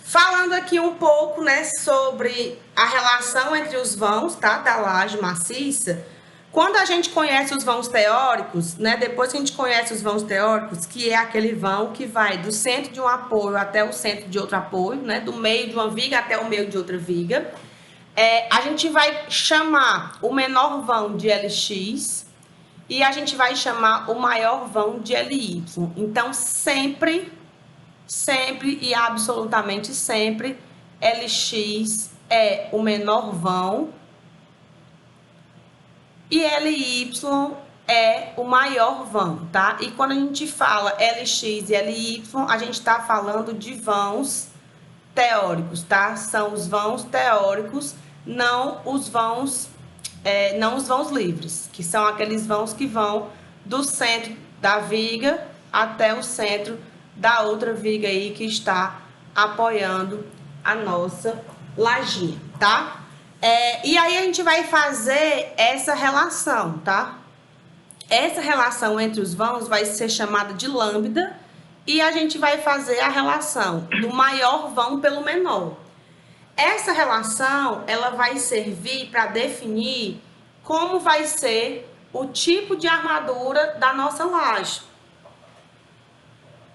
Falando aqui um pouco, né, sobre a relação entre os vãos, tá, da laje maciça. Quando a gente conhece os vãos teóricos, né, depois que a gente conhece os vãos teóricos, que é aquele vão que vai do centro de um apoio até o centro de outro apoio, né, do meio de uma viga até o meio de outra viga, a gente vai chamar o menor vão de LX e a gente vai chamar o maior vão de LY. Então, sempre e absolutamente sempre, LX é o menor vão e LY é o maior vão, tá? E quando a gente fala LX e LY, a gente está falando de vãos teóricos, tá? São os vãos teóricos, não os vãos livres, que são aqueles vãos que vão do centro da viga até o centro da outra viga aí que está apoiando a nossa lajinha, tá? E aí a gente vai fazer essa relação, tá? Essa relação entre os vãos vai ser chamada de lambda e a gente vai fazer a relação do maior vão pelo menor. Essa relação, ela vai servir para definir como vai ser o tipo de armadura da nossa laje.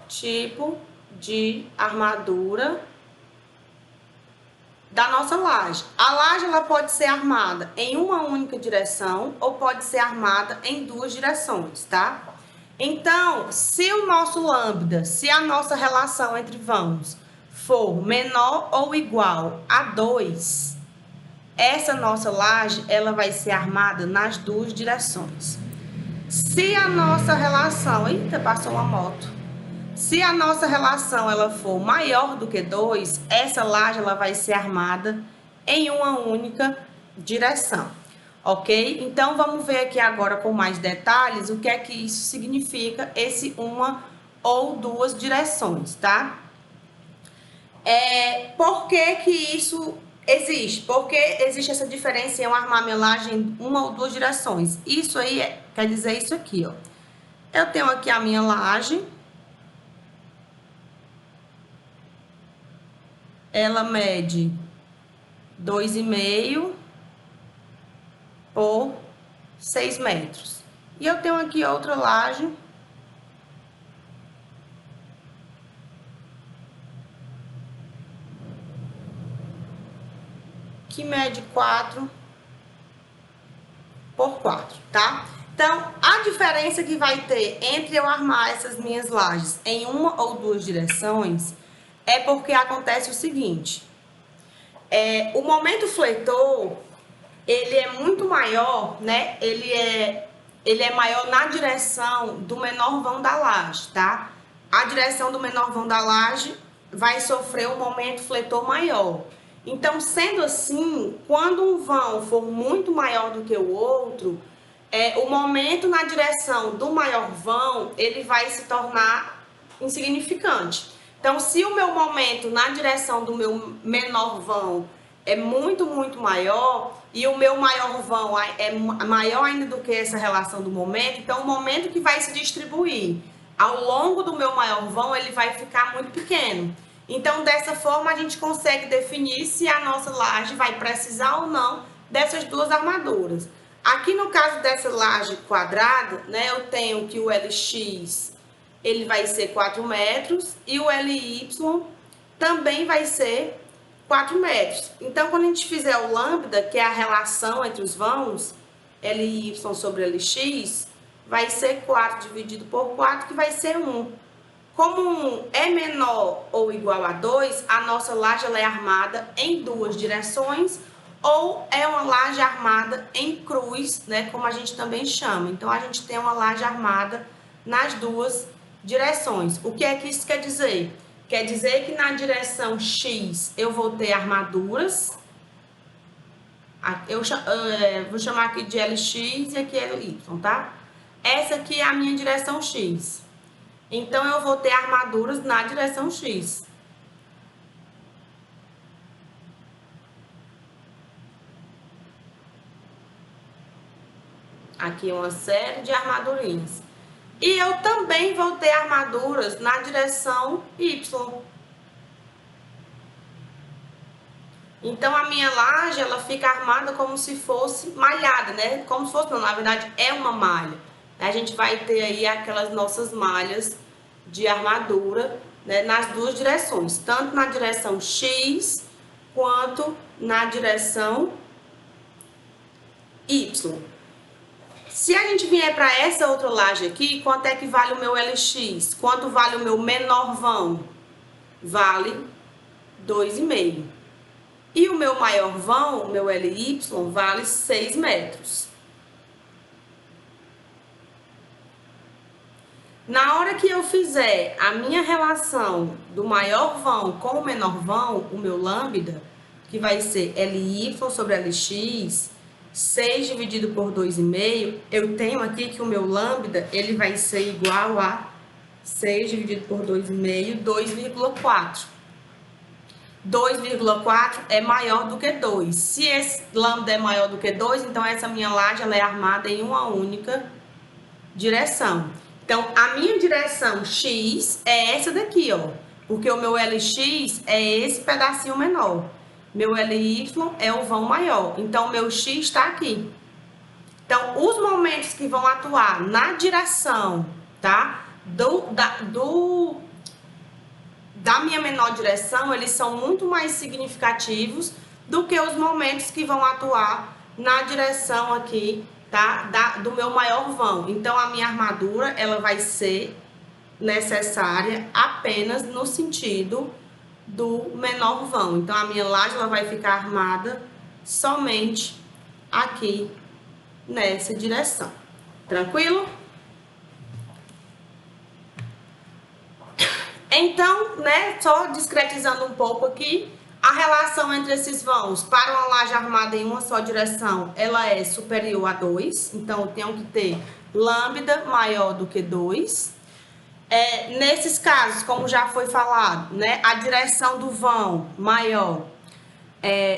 Tipo de armadura da nossa laje. A laje ela pode ser armada em uma única direção ou pode ser armada em duas direções, tá? Então, se o nosso lambda, se a nossa relação entre vãos for menor ou igual a 2, essa nossa laje ela vai ser armada nas duas direções. Se a nossa relação... Eita, passou uma moto. Se a nossa relação ela for maior do que 2, essa laje ela vai ser armada em uma única direção, ok? Então, vamos ver aqui agora com mais detalhes o que é que isso significa, esse uma ou duas direções, tá? Por que que isso existe? Porque existe essa diferença em eu armar minha laje em uma ou duas direções. Isso aí quer dizer isso aqui, ó. Eu tenho aqui a minha laje. Ela mede 2,5 por 6 metros. E eu tenho aqui outra laje que mede 4 por 4, tá? Então, a diferença que vai ter entre eu armar essas minhas lajes em uma ou duas direções é porque acontece o seguinte: o momento fletor, ele é muito maior, né? Ele é maior na direção do menor vão da laje, tá? A direção do menor vão da laje vai sofrer um momento fletor maior. Então, sendo assim, quando um vão for muito maior do que o outro, o momento na direção do maior vão, ele vai se tornar insignificante. Então, se o meu momento na direção do meu menor vão é muito maior e o meu maior vão é maior ainda do que essa relação do momento, então o momento que vai se distribuir ao longo do meu maior vão, ele vai ficar muito pequeno. Então, dessa forma, a gente consegue definir se a nossa laje vai precisar ou não dessas duas armaduras. Aqui no caso dessa laje quadrada, né, eu tenho que o LX ele vai ser 4 metros e o LY também vai ser 4 metros. Então, quando a gente fizer o lambda, que é a relação entre os vãos, LY sobre LX, vai ser 4 dividido por 4, que vai ser 1. Como 1 é menor ou igual a 2, a nossa laje ela é armada em duas direções, ou é uma laje armada em cruz, né, como a gente também chama. Então, a gente tem uma laje armada nas duas direções. O que é que isso quer dizer? Quer dizer que na direção X eu vou ter armaduras. Eu vou chamar aqui de LX e aqui é Y, tá? Essa aqui é a minha direção X. Então, eu vou ter armaduras na direção X. Aqui uma série de armadurinhas. E eu também vou ter armaduras na direção Y. Então, a minha laje, ela fica armada como se fosse malhada, né? Como se fosse, não, na verdade, é uma malha. A gente vai ter aí aquelas nossas malhas de armadura, né, nas duas direções, tanto na direção X quanto na direção Y. Se a gente vier para essa outra laje aqui, quanto é que vale o meu LX? Quanto vale o meu menor vão? Vale 2,5. E o meu maior vão, o meu LY, vale 6 metros. Na hora que eu fizer a minha relação do maior vão com o menor vão, o meu lambda, que vai ser LY sobre LX, 6 dividido por 2,5, eu tenho aqui que o meu lambda, ele vai ser igual a 6 dividido por 2,5, 2,4. 2,4 é maior do que 2. Se esse lambda é maior do que 2, então essa minha laje ela é armada em uma única direção. Então, a minha direção X é essa daqui, ó. Porque o meu LX é esse pedacinho menor. Meu LY é o vão maior. Então, o meu X está aqui. Então, os momentos que vão atuar na direção, tá? Da minha menor direção, eles são muito mais significativos do que os momentos que vão atuar na direção aqui, tá? Do meu maior vão. Então, a minha armadura, ela vai ser necessária apenas no sentido do menor vão. Então, a minha laje, ela vai ficar armada somente aqui nessa direção. Tranquilo? Então, né, só discretizando um pouco aqui, a relação entre esses vãos para uma laje armada em uma só direção, ela é superior a 2. Então, eu tenho que ter lambda maior do que 2. Nesses casos, como já foi falado, né, a direção do vão maior,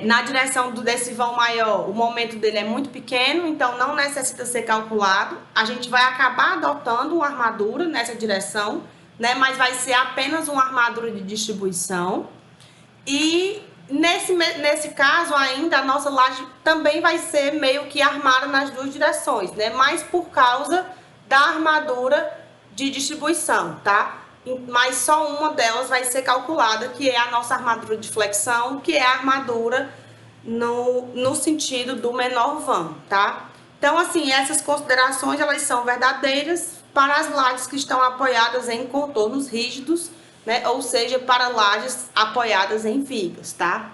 na direção desse vão maior, o momento dele é muito pequeno, então não necessita ser calculado. A gente vai acabar adotando uma armadura nessa direção, né, mas vai ser apenas uma armadura de distribuição. E nesse caso ainda, a nossa laje também vai ser meio que armada nas duas direções, né, mas por causa da armadura de distribuição, tá? Mas só uma delas vai ser calculada, que é a nossa armadura de flexão, que é a armadura no sentido do menor vão, tá? Então, assim, essas considerações, elas são verdadeiras para as lajes que estão apoiadas em contornos rígidos, né? Ou seja, para lajes apoiadas em vigas, tá?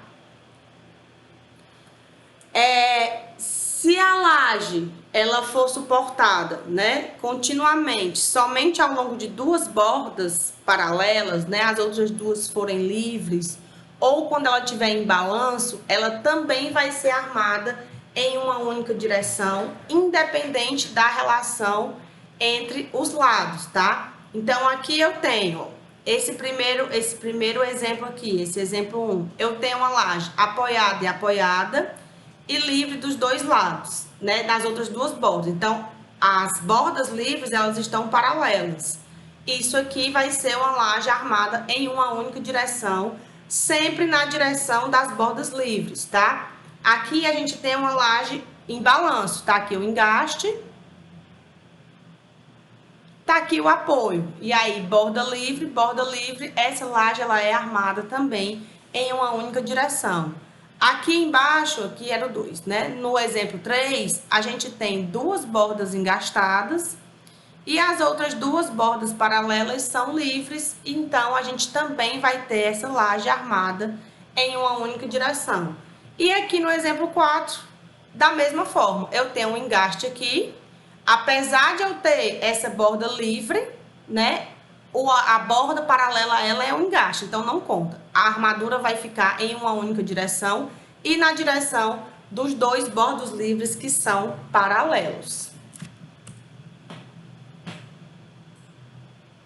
Se a laje ela for suportada, né, continuamente, somente ao longo de duas bordas paralelas, né, as outras duas forem livres, ou quando ela estiver em balanço, ela também vai ser armada em uma única direção, independente da relação entre os lados, tá? Então, aqui eu tenho esse primeiro exemplo aqui, esse exemplo 1. Eu tenho uma laje apoiada e apoiada e livre dos dois lados, né, das outras duas bordas. Então, as bordas livres, elas estão paralelas. Isso aqui vai ser uma laje armada em uma única direção, sempre na direção das bordas livres, tá? Aqui a gente tem uma laje em balanço, tá aqui o engaste, tá aqui o apoio. E aí, borda livre, essa laje ela é armada também em uma única direção. Aqui embaixo, aqui era o 2, né? No exemplo 3, a gente tem duas bordas engastadas e as outras duas bordas paralelas são livres, então a gente também vai ter essa laje armada em uma única direção. E aqui no exemplo 4, da mesma forma, eu tenho um engaste aqui, apesar de eu ter essa borda livre, né? A borda paralela a ela é um engaste, então não conta. A armadura vai ficar em uma única direção e na direção dos dois bordos livres que são paralelos.